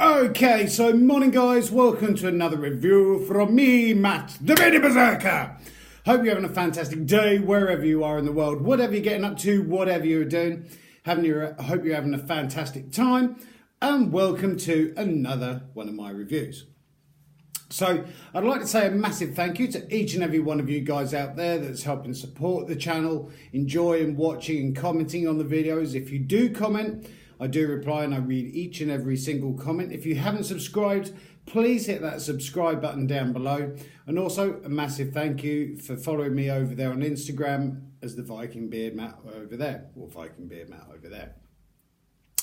Okay, so morning guys, welcome to another review from me, Matt, the Bearded Berserker. Hope you're having a fantastic day wherever you are in the world, whatever you're getting up to, whatever you're doing. Hope you're having a fantastic time, and welcome to another one of my reviews. So I'd like to say a massive thank you to each and every one of you guys out there that's helping support the channel, enjoying watching and commenting on the videos. If you do comment, I do reply and I read each and every single comment. If you haven't subscribed, please hit that subscribe button down below. And also a massive thank you for following me over there on Instagram as the Viking Beard Matt over there, or Viking Beard Matt over there.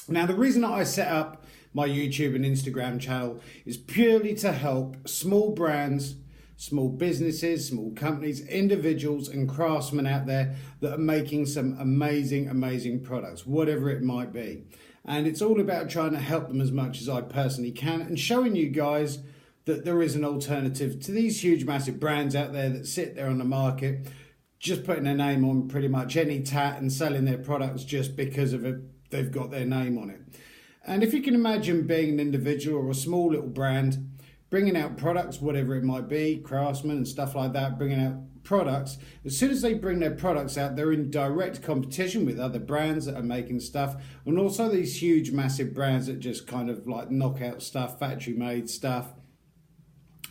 Now, the reason that I set up my YouTube and Instagram channel is purely to help small brands, small businesses, small companies, individuals and craftsmen out there that are making some amazing products, whatever it might be. And it's all about trying to help them as much as I personally can and showing you guys that there is an alternative to these huge, massive brands out there that sit there on the market, just putting their name on pretty much any tat and selling their products just because of it, they've got their name on it. And if you can imagine being an individual or a small little brand, bringing out products, whatever it might be, craftsmen and stuff like that, bringing out products. As soon as they bring their products out, they're in direct competition with other brands that are making stuff, and also these huge, massive brands that just kind of like knock out stuff, factory-made stuff.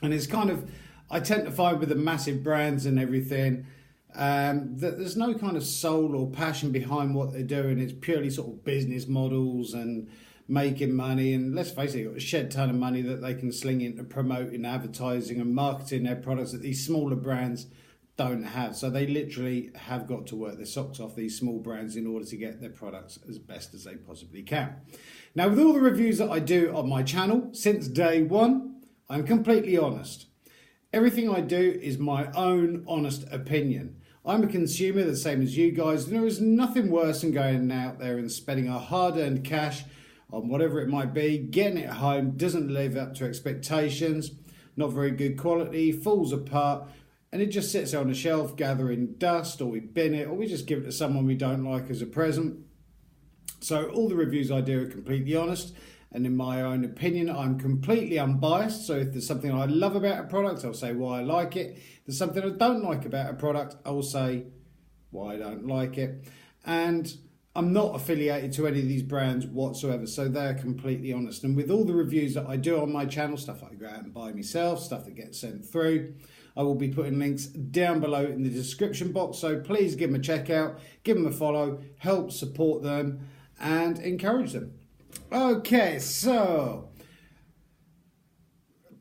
And it's kind of, I tend to find with the massive brands and everything, that there's no kind of soul or passion behind what they're doing. It's purely sort of business models and making money, and let's face it, they've got a shed ton of money that they can sling into promoting, advertising and marketing their products that these smaller brands don't have. So they literally have got to work their socks off, these small brands, in order to get their products as best as they possibly can. Now, with all the reviews that I do on my channel since day one, I'm completely honest. Everything I do is my own honest opinion. I'm a consumer the same as you guys, and there is nothing worse than going out there and spending our hard-earned cash on whatever it might be, getting it home, doesn't live up to expectations, not very good quality, falls apart, and it just sits there on the shelf gathering dust, or we bin it, or we just give it to someone we don't like as a present. So all the reviews I do are completely honest, and in my own opinion, I'm completely unbiased. So if there's something I love about a product, I'll say why I like it. If there's something I don't like about a product, I'll say why I don't like it. And I'm not affiliated to any of these brands whatsoever, so they're completely honest. And with all the reviews that I do on my channel, stuff I go out and buy myself, stuff that gets sent through, I will be putting links down below in the description box. So please give them a check out, give them a follow, help support them and encourage them. Okay, so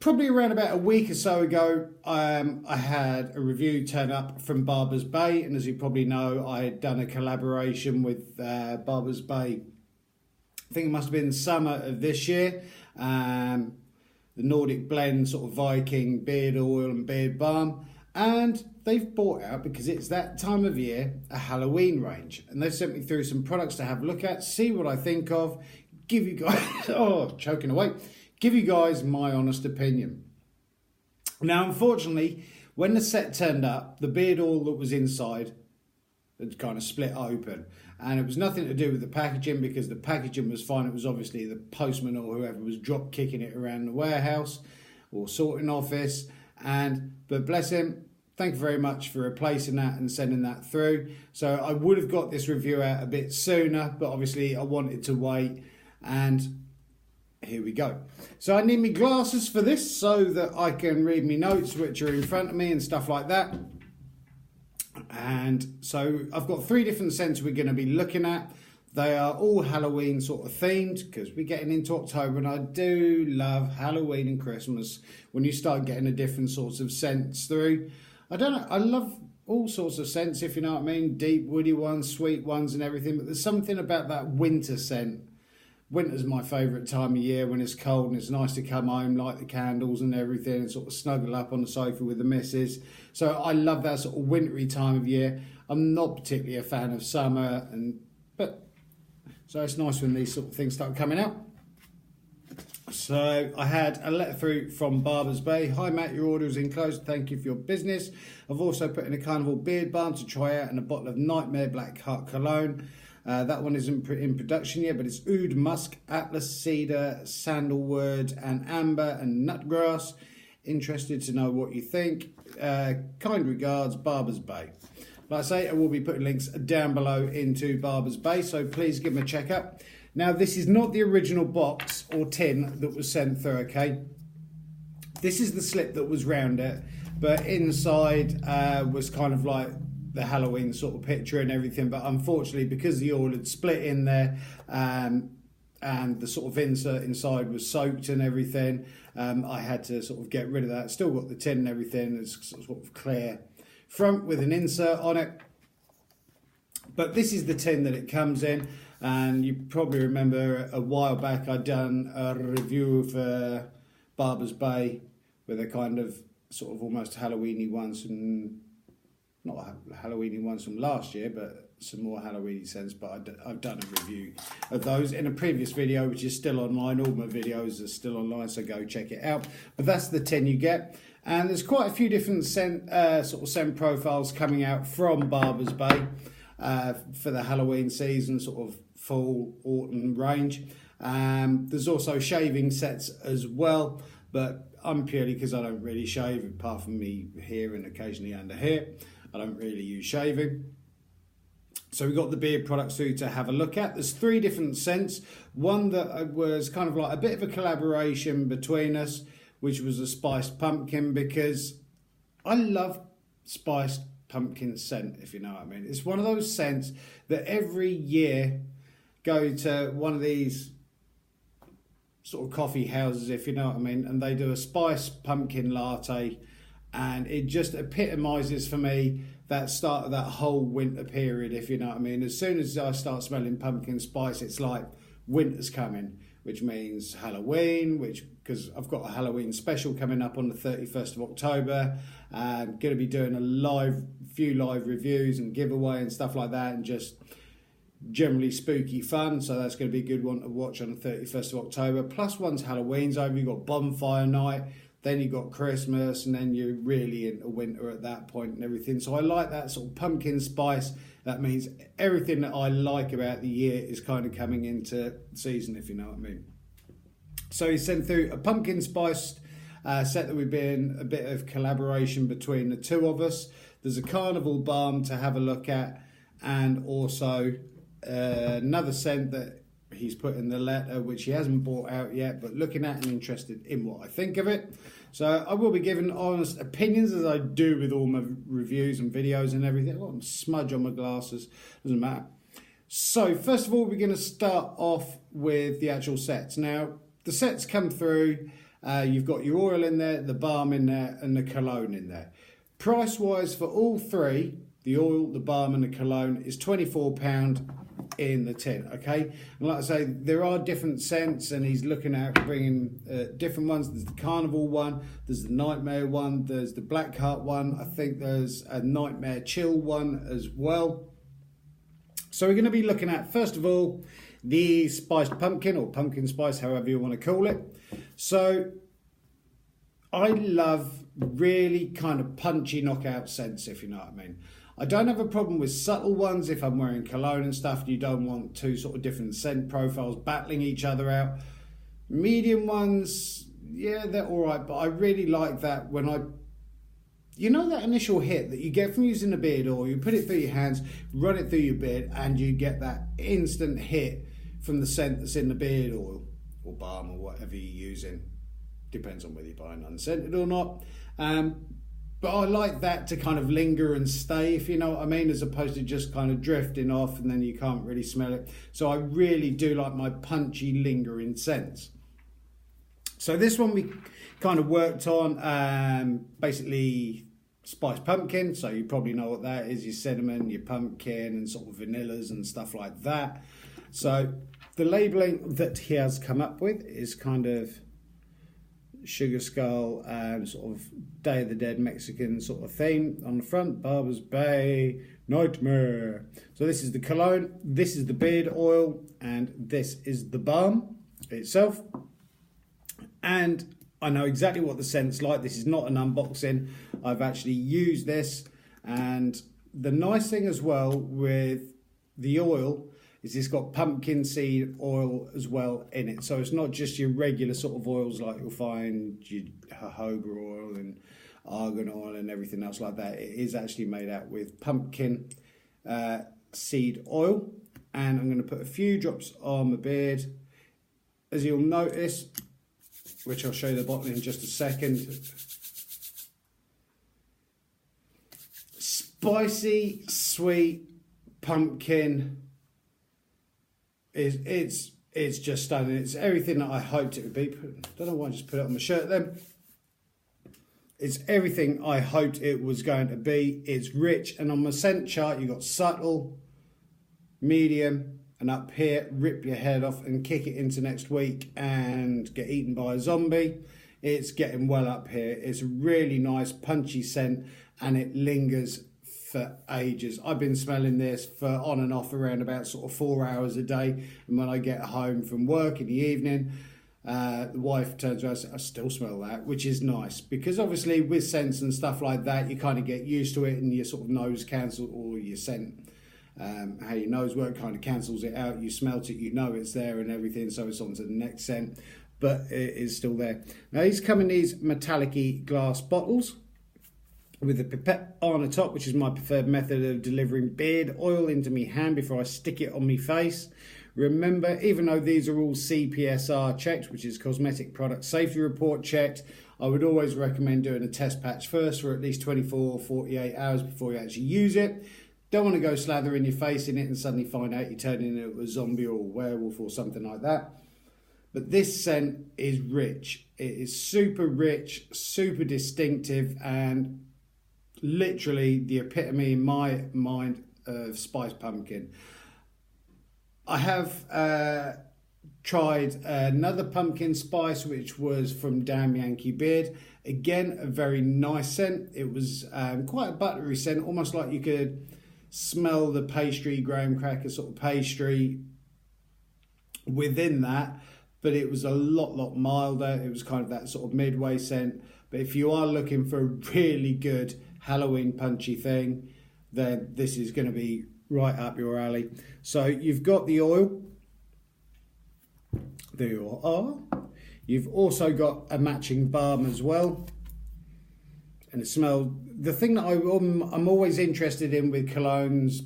probably around about a week or so ago, I had a review turn up from Barbers Bay, and as you probably know, I had done a collaboration with Barbers Bay. I think it must have been summer of this year. The Nordic blend, sort of Viking beard oil and beard balm, and they've brought out, because it's that time of year, a Halloween range, and they've sent me through some products to have a look at, see what I think of, give you guys choking away, give you guys my honest opinion. Now, unfortunately, when the set turned up, the beard oil that was inside had kind of split open, and it was nothing to do with the packaging, because the packaging was fine. It was obviously the postman or whoever was drop kicking it around the warehouse or sorting office. But bless him, thank you very much for replacing that and sending that through. So I would have got this review out a bit sooner, but obviously I wanted to wait, and here we go. So I need my glasses for this so that I can read my notes which are in front of me and stuff like that. And so I've got 3 different scents we're going to be looking at. They are all Halloween sort of themed, because we're getting into October, and I do love Halloween and Christmas when you start getting the different sorts of scents through. I don't know, I love all sorts of scents, if you know what I mean, deep woody ones, sweet ones and everything, but there's something about that winter scent. Winter's my favourite time of year, when it's cold and it's nice to come home, light the candles and everything, and sort of snuggle up on the sofa with the missus. So I love that sort of wintry time of year. I'm not particularly a fan of summer, but so it's nice when these sort of things start coming out. So I had a letter through from Barbers Bay. Hi Matt, your order is enclosed. Thank you for your business. I've also put in a Carnival beard balm to try out and a bottle of Nightmare Black Heart cologne. That one isn't in production yet, but it's oud, musk, atlas, cedar, sandalwood, and amber and nutgrass. Interested to know what you think. Kind regards, Barbers Bay. Like I say, I will be putting links down below into Barbers Bay, so please give them a check out. Now, this is not the original box or tin that was sent through, okay? This is the slip that was round it, but inside was kind of like the Halloween sort of picture and everything, but unfortunately, because the oil had split in there, and the sort of insert inside was soaked and everything, I had to sort of get rid of that. Still got the tin and everything, it's sort of clear front with an insert on it. But this is the tin that it comes in, and you probably remember a while back I'd done a review for Barbers Bay with a kind of sort of almost Halloween-y ones, and not Halloween-y ones from last year, but some more Halloween-y scents. But I've done a review of those in a previous video, which is still online. All my videos are still online, so go check it out. But that's the tin you get. And there's quite a few different scent profiles coming out from Barbers Bay for the Halloween season, sort of fall, autumn range. There's also shaving sets as well, but I'm purely, because I don't really shave, apart from me here and occasionally under here, I don't really use shaving. So we've got the beard products through to have a look at. There's 3 different scents. One that was kind of like a bit of a collaboration between us, which was a spiced pumpkin, because I love spiced pumpkin scent, if you know what I mean. It's one of those scents that every year go to one of these sort of coffee houses, if you know what I mean, and they do a spiced pumpkin latte, and it just epitomises for me that start of that whole winter period, if you know what I mean. As soon as I start smelling pumpkin spice, it's like winter's coming, which means Halloween, because I've got a Halloween special coming up on the 31st of October. I'm going to be doing a few live reviews and giveaway and stuff like that, and just generally spooky fun. So that's going to be a good one to watch on the 31st of October. Plus, once Halloween's over, you've got bonfire night, then you've got Christmas, and then you're really into winter at that point and everything. So I like that sort of pumpkin spice. That means everything that I like about the year is kind of coming into season, if you know what I mean. So he sent through a pumpkin spiced set that we've been a bit of collaboration between the two of us. There's a carnival balm to have a look at, and also another scent that he's put in the letter, which he hasn't bought out yet, but looking at and interested in what I think of it. So I will be giving honest opinions, as I do with all my reviews and videos and everything. Oh, I'm smudge on my glasses, doesn't matter. So first of all, we're going to start off with the actual sets. Now, the sets come through, you've got your oil in there, the balm in there, and the cologne in there. Price-wise for all 3, the oil, the balm, and the cologne, is £24 in the tin, okay? And like I say, there are different scents, and he's looking at bringing different ones. There's the carnival one, there's the nightmare one, there's the black heart one, I think there's a nightmare chill one as well. So we're going to be looking at, first of all, the spiced pumpkin, or pumpkin spice, however you want to call it. So I love really kind of punchy knockout scents, if you know what I mean. I don't have a problem with subtle ones if I'm wearing cologne and stuff. You don't want 2 sort of different scent profiles battling each other out. Medium ones, yeah, they're all right, but I really like that when you know that initial hit that you get from using the beard oil, you put it through your hands, run it through your beard, and you get that instant hit from the scent that's in the beard oil or balm or whatever you're using. Depends on whether you're buying unscented or not. But I like that to kind of linger and stay, if you know what I mean, as opposed to just kind of drifting off and then you can't really smell it. So I really do like my punchy, lingering scents. So this one we kind of worked on basically spiced pumpkin. So you probably know what that is, your cinnamon, your pumpkin, and sort of vanillas and stuff like that. So the labelling that he has come up with is kind of sugar skull and sort of Day of the Dead Mexican sort of theme on the front. Barbers Bay Nightmare. So this is the cologne, this is the beard oil, and this is the balm itself. And I know exactly what the scent's like. This is not an unboxing. I've actually used this, and the nice thing as well with the oil is it's got pumpkin seed oil as well in it. So it's not just your regular sort of oils like you'll find your jojoba oil and argan oil and everything else like that. It is actually made out with pumpkin seed oil. And I'm going to put a few drops on my beard. As you'll notice, which I'll show you the bottle in just a second, spicy, sweet pumpkin. It's just stunning. It's everything that I hoped it would be. Don't know why I just put it on my shirt then. It's everything I hoped it was going to be. It's rich, and on my scent chart you've got subtle, medium, and up here rip your head off and kick it into next week and get eaten by a zombie. It's getting well up here. It's a really nice punchy scent, and it lingers for ages. I've been smelling this for on and off around about sort of 4 hours a day, and when I get home from work in the evening, the wife turns around and says, I still smell that, which is nice, because obviously with scents and stuff like that you kind of get used to it, and your sort of nose cancel, or your scent, how your nose work kind of cancels it out. You smelt it, you know it's there and everything, so it's on to the next scent, but it is still there. Now these come in these metallic-y glass bottles with a pipette on the top, which is my preferred method of delivering beard oil into my hand before I stick it on my face. Remember, even though these are all CPSR checked, which is Cosmetic Product Safety Report checked, I would always recommend doing a test patch first for at least 24 or 48 hours before you actually use it. Don't want to go slathering your face in it and suddenly find out you're turning into a zombie or a werewolf or something like that. But this scent is rich. It is super rich, super distinctive, and literally the epitome in my mind of spiced pumpkin. I have tried another pumpkin spice, which was from Damn Yankee Beard. Again, a very nice scent. It was quite a buttery scent, almost like you could smell the pastry, graham cracker sort of pastry within that, but it was a lot milder. It was kind of that sort of midway scent. But if you are looking for a really good Halloween punchy thing, then this is going to be right up your alley. So you've got the oil. There you are. You've also got a matching balm as well. And it smells, the thing that I'm always interested in with colognes,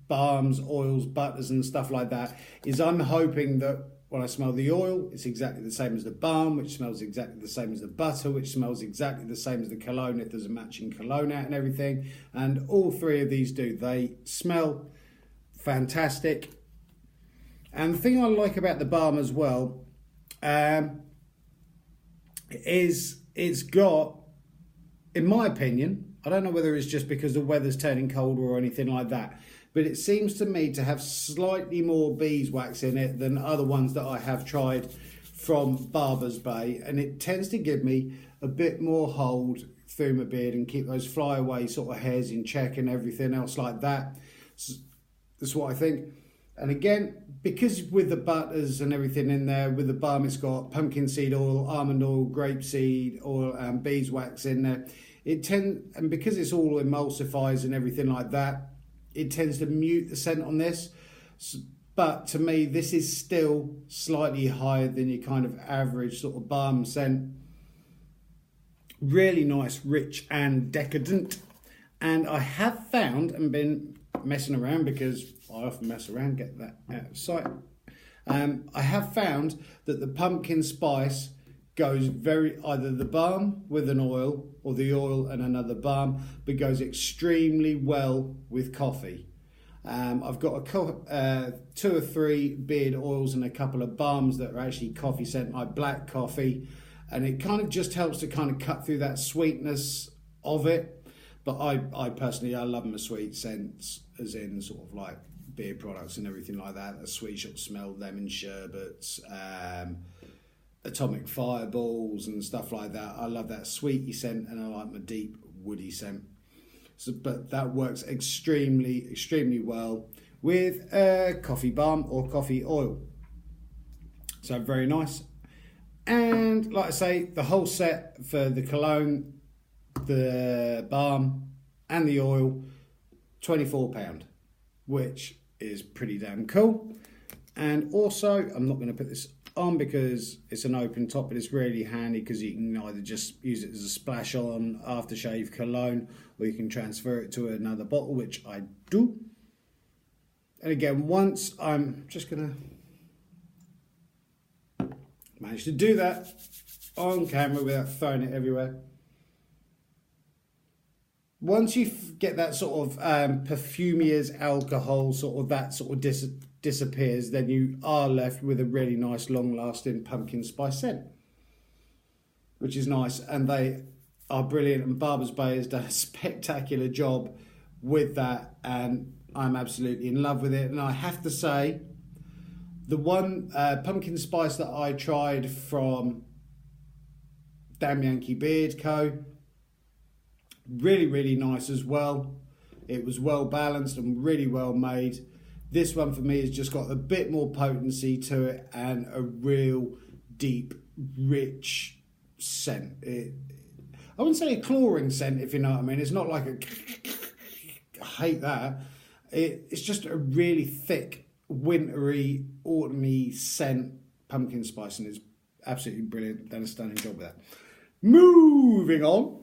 balms, oils, butters and stuff like that, is I'm hoping that when I smell the oil, it's exactly the same as the balm, which smells exactly the same as the butter, which smells exactly the same as the cologne if there's a matching cologne out and everything. And all three of these do. They smell fantastic. And the thing I like about the balm as well is it's got, in my opinion, I don't know whether it's just because the weather's turning colder or anything like that, but it seems to me to have slightly more beeswax in it than other ones that I have tried from Barbers Bay, and it tends to give me a bit more hold through my beard and keep those flyaway sort of hairs in check and everything else like that. That's what I think. And again, because with the butters and everything in there, with the balm, it's got pumpkin seed oil, almond oil, grapeseed oil, and beeswax in there. And because it's all emulsifies and everything like that, it tends to mute the scent on this. But to me, this is still slightly higher than your kind of average sort of balm scent. Really nice, rich and decadent. And I have found and been messing around, because I often mess around, get that out of sight. I have found that the pumpkin spice goes either the balm with an oil or the oil and another balm, but goes extremely well with coffee. I've got 2 or 3 beard oils and a couple of balms that are actually coffee scent, like black coffee, and it kind of just helps to kind of cut through that sweetness of it. But I personally, I love my sweet scents, as in sort of like beer products and everything like that. A sweet shop smell, lemon sherbets, atomic fireballs and stuff like that. I love that sweety scent, and I like my deep woody scent. So, but that works extremely well with coffee balm or coffee oil. So very nice. And like I say, the whole set for the cologne, the balm and the oil, £24, which is pretty damn cool. And also, I'm not going to put this on because it's an open top, but it's really handy because you can either just use it as a splash on aftershave cologne, or you can transfer it to another bottle, which I do. And again, once I'm just going to manage to do that on camera without throwing it everywhere. Once you get that sort of perfumier's alcohol, sort of that sort of disappears, then you are left with a really nice long-lasting pumpkin spice scent, which is nice, and they are brilliant, and Barbers Bay has done a spectacular job with that, and I'm absolutely in love with it. And I have to say, the one pumpkin spice that I tried from Damn Yankee Beard Co., really nice as well. It was well balanced and really well made. This one for me has just got a bit more potency to it and a real deep, rich scent. I wouldn't say a clawing scent, if you know what I mean. It's not like a... I hate that. It's just a really thick, wintry, autumny scent pumpkin spice, and it's absolutely brilliant. Done a stunning job with that. Moving on.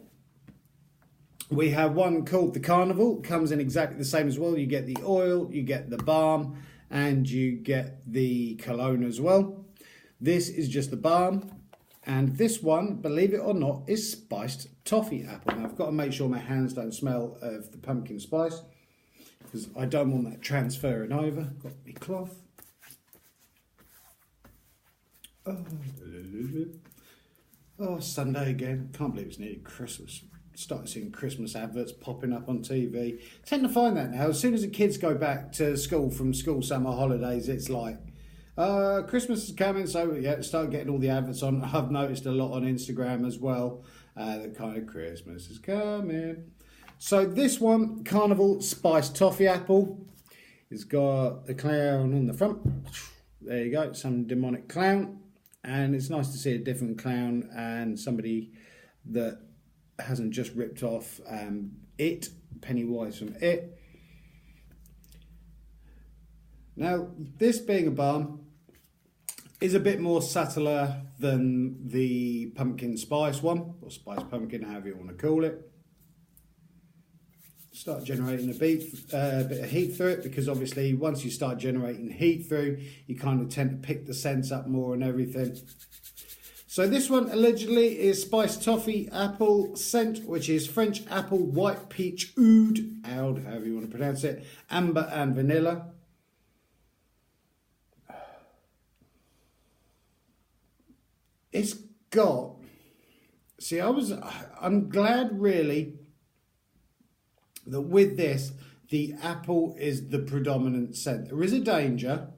We have one called the Carnival. Comes in exactly the same as well. You get the oil, you get the balm, and you get the cologne as well. This is just the balm. And this one, believe it or not, is spiced toffee apple. Now, I've got to make sure my hands don't smell of the pumpkin spice, because I don't want that transferring over. Got my cloth. Oh, Sunday again. Can't believe it's nearly Christmas. Started seeing Christmas adverts popping up on TV. Tend to find that now. As soon as the kids go back to school from school summer holidays, it's like, Christmas is coming, so yeah, start getting all the adverts on. I've noticed a lot on Instagram as well. The kind of Christmas is coming. So this one, Carnival Spiced Toffee Apple, it's got the clown on the front. There you go, some demonic clown. And it's nice to see a different clown and somebody that hasn't just ripped off Pennywise from It. Now, this being a balm is a bit more subtler than the pumpkin spice one, or spice pumpkin, however you want to call it. Start generating a bit of heat through it, because obviously once you start generating heat through, you kind of tend to pick the scents up more and everything. So this one allegedly is spiced toffee apple scent, which is French apple, white peach, oud, however you want to pronounce it, amber and vanilla. It's got, see, I'm glad really that with this, the apple is the predominant scent. There is a danger,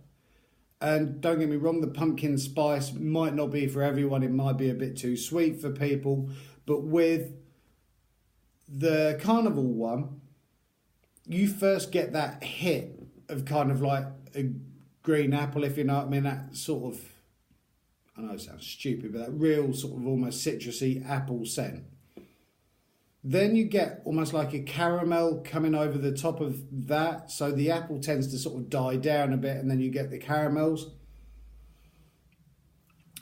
and don't get me wrong, the pumpkin spice might not be for everyone. It might be a bit too sweet for people. But with the Carnival one, you first get that hit of kind of like a green apple, if you know what I mean. That sort of, I know it sounds stupid, but that real sort of almost citrusy apple scent. Then you get almost like a caramel coming over the top of that. So the apple tends to sort of die down a bit, and then you get the caramels.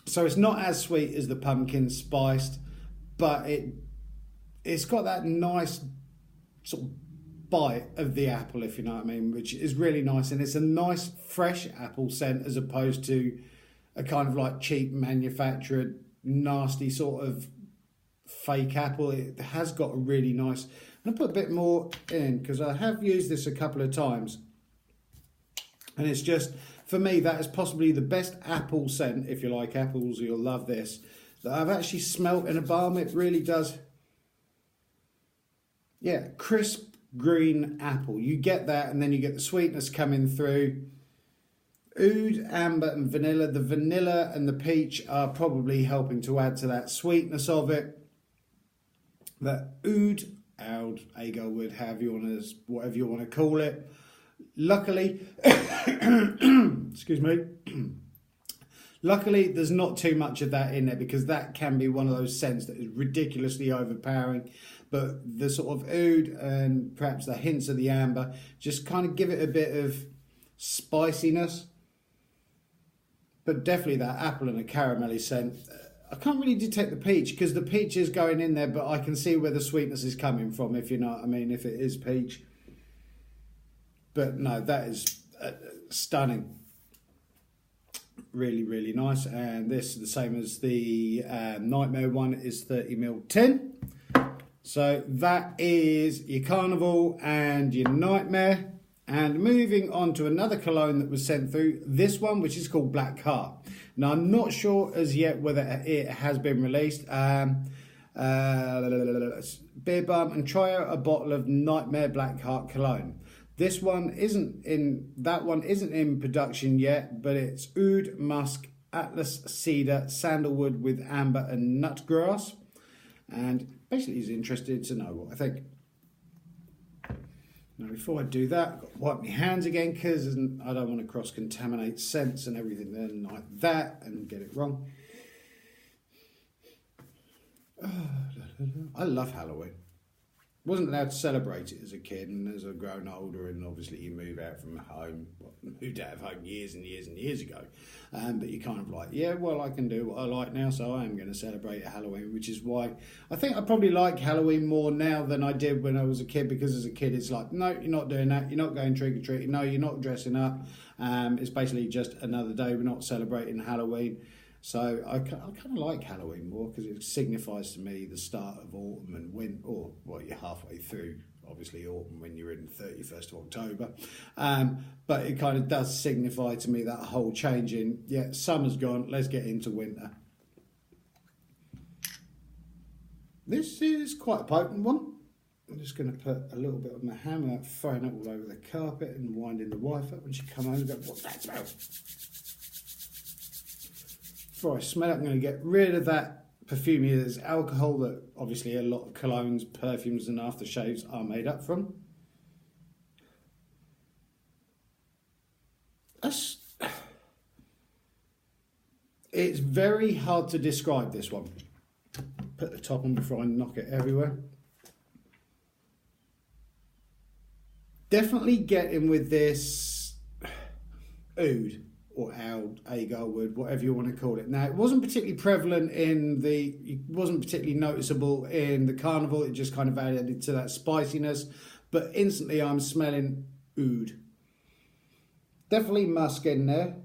So it's not as sweet as the pumpkin spiced, but it's got that nice sort of bite of the apple, if you know what I mean, which is really nice. And it's a nice fresh apple scent as opposed to a kind of like cheap manufactured, nasty sort of fake apple. It has got a really nice, I'm going to put a bit more in because I have used this a couple of times, and it's just, for me, that is possibly the best apple scent, if you like apples, you'll love this, that I've actually smelt in a balm. It really does, yeah, crisp green apple. You get that, and then you get the sweetness coming through. Oud, amber and vanilla. The vanilla and the peach are probably helping to add to that sweetness of it. That oud, Agarwood, whatever you want to call it. Luckily, excuse me. Luckily, there's not too much of that in there, because that can be one of those scents that is ridiculously overpowering. But the sort of oud and perhaps the hints of the amber just kind of give it a bit of spiciness. But definitely that apple and a caramelly scent. I can't really detect the peach because the peach is going in there, but I can see where the sweetness is coming from, if you know what I mean, if it is peach. But no, that is stunning. Really, really nice. And this is the same as the Nightmare one, is 30ml tin. So that is your Carnival and your Nightmare. And moving on to another cologne that was sent through, this one, which is called Black Heart. Now, I'm not sure as yet whether it has been released. Beer Bum, and try out a bottle of Nightmare Black Heart cologne. This one isn't in production yet, but it's oud, musk, atlas, cedar, sandalwood with amber and nutgrass. And basically he's interested to know what I think. Now before I do that, I've got to wipe my hands again because I don't want to cross-contaminate scents and everything then like that and get it wrong. I love Halloween. Wasn't allowed to celebrate it as a kid, and as I've grown older, and obviously you move out from home, moved out of home years and years and years ago, but you're kind of like, yeah, well, I can do what I like now, so I am going to celebrate Halloween, which is why I think I probably like Halloween more now than I did when I was a kid, because as a kid it's like, no, you're not doing that, you're not going trick-or-treating, no, you're not dressing up, it's basically just another day, we're not celebrating Halloween. So I kind of like Halloween more because it signifies to me the start of autumn and winter, or well, you're halfway through, obviously autumn when you're in the 31st of October. But it kind of does signify to me that whole change in, yeah, summer's gone, let's get into winter. This is quite a potent one. I'm just going to put a little bit of my hammer out, throwing it all over the carpet and winding the wife up when she comes home and go, what's that smell? Before I smell it, I'm going to get rid of that perfume here. There's alcohol that obviously a lot of colognes, perfumes and aftershaves are made up from. It's very hard to describe this one. Put the top on before I knock it everywhere. Definitely getting with this oud. Or agar wood, whatever you want to call it. Now, it wasn't particularly prevalent it wasn't particularly noticeable in the Carnival. It just kind of added to that spiciness. But instantly, I'm smelling oud. Definitely musk in there.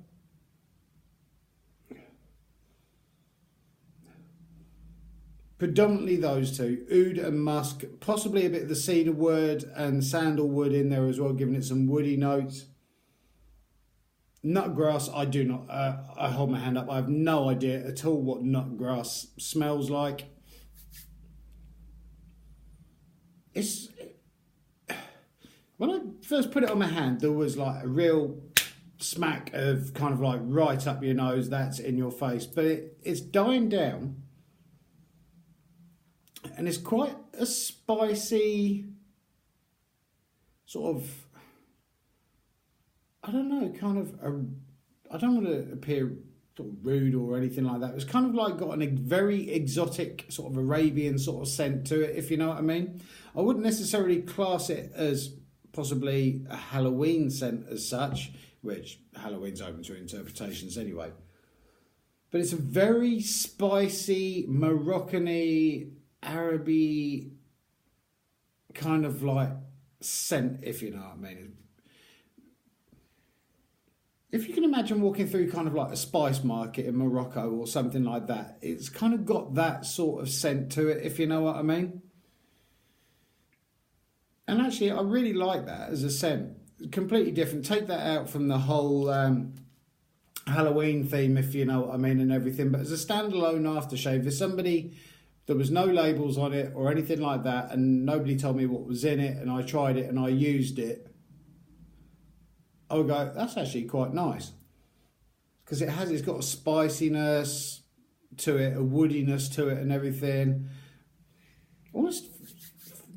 Predominantly those two, oud and musk. Possibly a bit of the cedar wood and sandalwood in there as well, giving it some woody notes. Nutgrass, I do not, I hold my hand up, I have no idea at all what nutgrass smells like. When I first put it on my hand, there was like a real smack of kind of like right up your nose, that's in your face, but it's dying down. And it's quite a spicy sort of, I don't know, kind of, I don't want to appear sort of rude or anything like that. It was kind of like got a very exotic sort of Arabian sort of scent to it, if you know what I mean. I wouldn't necessarily class it as possibly a Halloween scent as such, which Halloween's open to interpretations anyway. But it's a very spicy, Moroccan-y, Araby kind of like scent, if you know what I mean. If you can imagine walking through kind of like a spice market in Morocco or something like that, it's kind of got that sort of scent to it, if you know what I mean. And actually, I really like that as a scent. Completely different. Take that out from the whole Halloween theme, if you know what I mean, and everything. But as a standalone aftershave, if somebody, there was no labels on it or anything like that, and nobody told me what was in it, and I tried it and I used it, I would go, that's actually quite nice. Because it's got a spiciness to it, a woodiness to it and everything. Almost,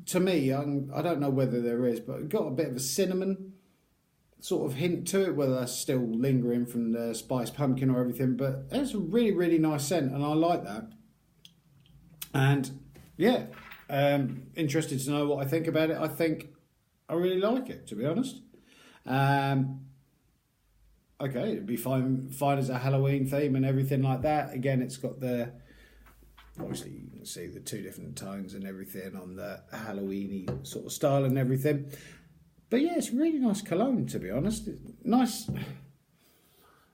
to me, I don't know whether there is, but it got a bit of a cinnamon sort of hint to it, whether that's still lingering from the spiced pumpkin or everything. But it's a really, really nice scent, and I like that. And, yeah, interested to know what I think about it. I think I really like it, to be honest. okay, it'd be fine as a Halloween theme and everything like that. Again, it's got the, obviously you can see the two different tones and everything on the Halloween-y sort of style and everything. But yeah, it's a really nice cologne, to be honest. It's nice. I'm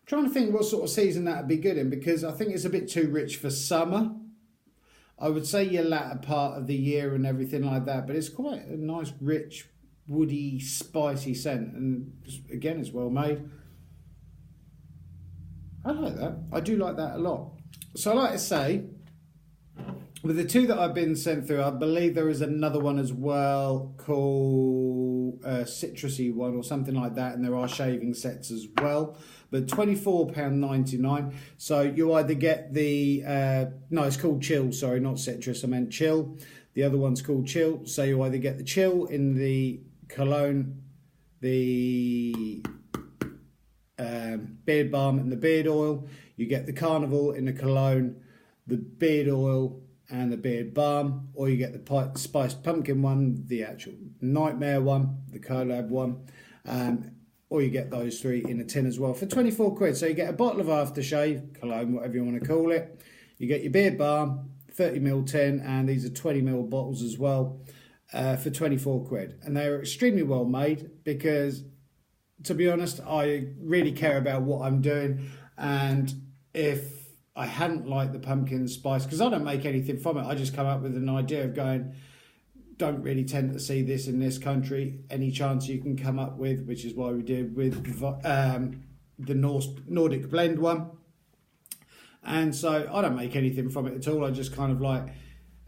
trying to think what sort of season that would be good in, because I think it's a bit too rich for summer. I would say your latter part of the year and everything like that, but it's quite a nice, rich, woody, spicy scent, and again, it's well made. I like that. I do like that a lot. So, like I say, with the two that I've been sent through, I believe there is another one as well called citrusy one or something like that, and there are shaving sets as well. But £24.99. So you either get the no, it's called Chill. Sorry, not citrus. I meant Chill. The other one's called Chill. So you either get the Chill in the cologne, the beard balm and the beard oil. You get the Carnival in the cologne, the beard oil and the beard balm, or you get the spiced pumpkin one, the actual nightmare one, the collab one, or you get those three in a tin as well for 24 quid. So you get a bottle of aftershave, cologne, whatever you want to call it. You get your beard balm, 30ml tin, and these are 20ml bottles as well for 24 quid. And they're extremely well made because, to be honest, I really care about what I'm doing, and if I hadn't liked the pumpkin spice, because I don't make anything from it, I just come up with an idea of going, don't really tend to see this in this country, any chance you can come up with, which is why we did with the Nordic blend one. And so I don't make anything from it at all. I just kind of like,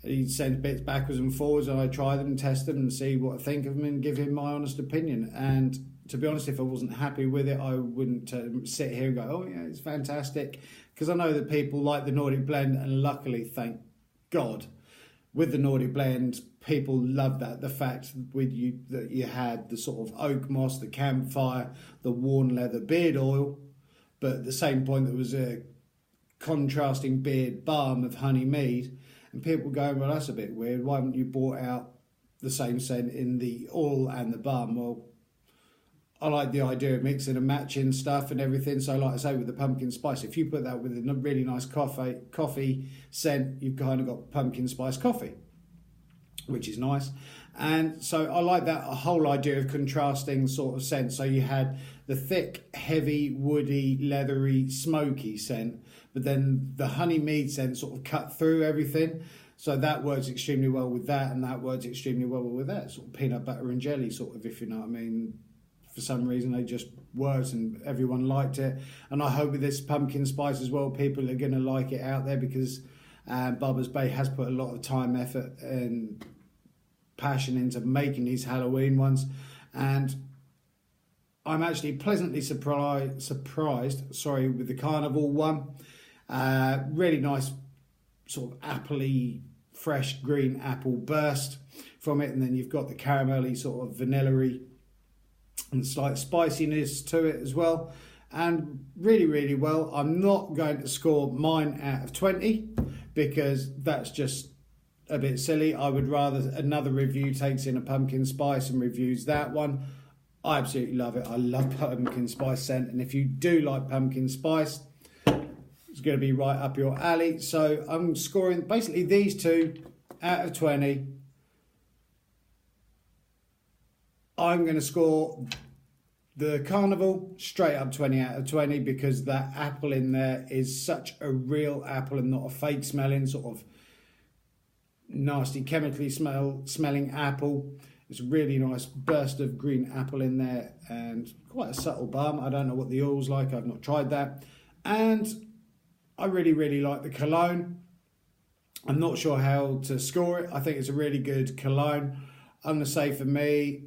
he sends bits backwards and forwards, and I try them and test them and see what I think of them and give him my honest opinion. And to be honest, if I wasn't happy with it, I wouldn't sit here and go, oh yeah, it's fantastic. Because I know that people like the Nordic blend, and luckily, thank God, with the Nordic blend, people love that. The fact with you that you had the sort of oak moss, the campfire, the worn leather beard oil, but at the same point there was a contrasting beard balm of honey mead, and people going, well, that's a bit weird. Why haven't you brought out the same scent in the oil and the balm? Well, I like the idea of mixing and matching stuff and everything. So like I say, with the pumpkin spice, if you put that with a really nice coffee scent, you've kind of got pumpkin spice coffee, which is nice. And so I like that whole idea of contrasting sort of scent. So you had the thick, heavy, woody, leathery, smoky scent, but then the honey mead scent sort of cut through everything. So that works extremely well with that, and that works extremely well with that. Sort of peanut butter and jelly, sort of, if you know what I mean. For some reason, they just worked and everyone liked it. And I hope with this pumpkin spice as well, people are going to like it out there, because Barbers Bay has put a lot of time, effort and passion into making these Halloween ones. And I'm actually pleasantly surprised, with the Carnival one. Really nice sort of appley, fresh green apple burst from it. And then you've got the caramelly sort of vanilla-y and slight spiciness to it as well, and really, really well. I'm not going to score mine out of 20 because that's just a bit silly. I would rather another review takes in a pumpkin spice and reviews that one. I absolutely love it. I love pumpkin spice scent, and if you do like pumpkin spice, it's going to be right up your alley. So I'm scoring basically these two out of 20. I'm going to score the Carnival straight up 20 out of 20 because that apple in there is such a real apple and not a fake smelling sort of nasty chemically smelling apple. It's a really nice burst of green apple in there and quite a subtle balm. I don't know what the oil's like. I've not tried that. And I really, really like the cologne. I'm not sure how to score it. I think it's a really good cologne. I'm going to say for me,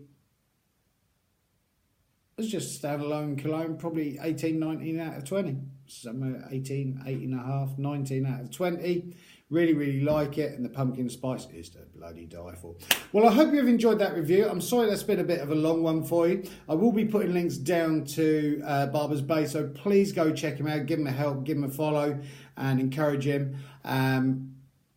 it's just a standalone cologne, probably 18, 19 out of 20. Somewhere 18, 18.5, 19 out of 20. Really, really like it, and the pumpkin spice is to bloody die for. Well, I hope you've enjoyed that review. I'm sorry that's been a bit of a long one for you. I will be putting links down to Barbers Bay, so please go check him out, give him a help, give him a follow, and encourage him.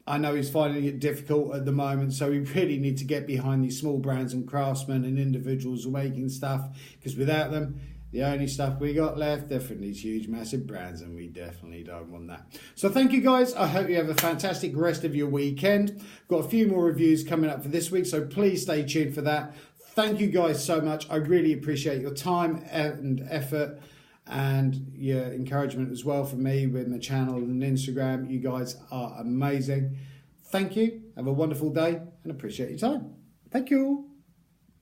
I know he's finding it difficult at the moment, so we really need to get behind these small brands and craftsmen and individuals who are making stuff, because without them, The only stuff we got left are from these huge, massive brands, and we definitely don't want that. So thank you, guys. I hope you have a fantastic rest of your weekend. Got a few more reviews coming up for this week, so please stay tuned for that. Thank you, guys, so much. I really appreciate your time and effort and your encouragement as well for me with the channel and Instagram. You guys are amazing. Thank you. Have a wonderful day and appreciate your time. Thank you.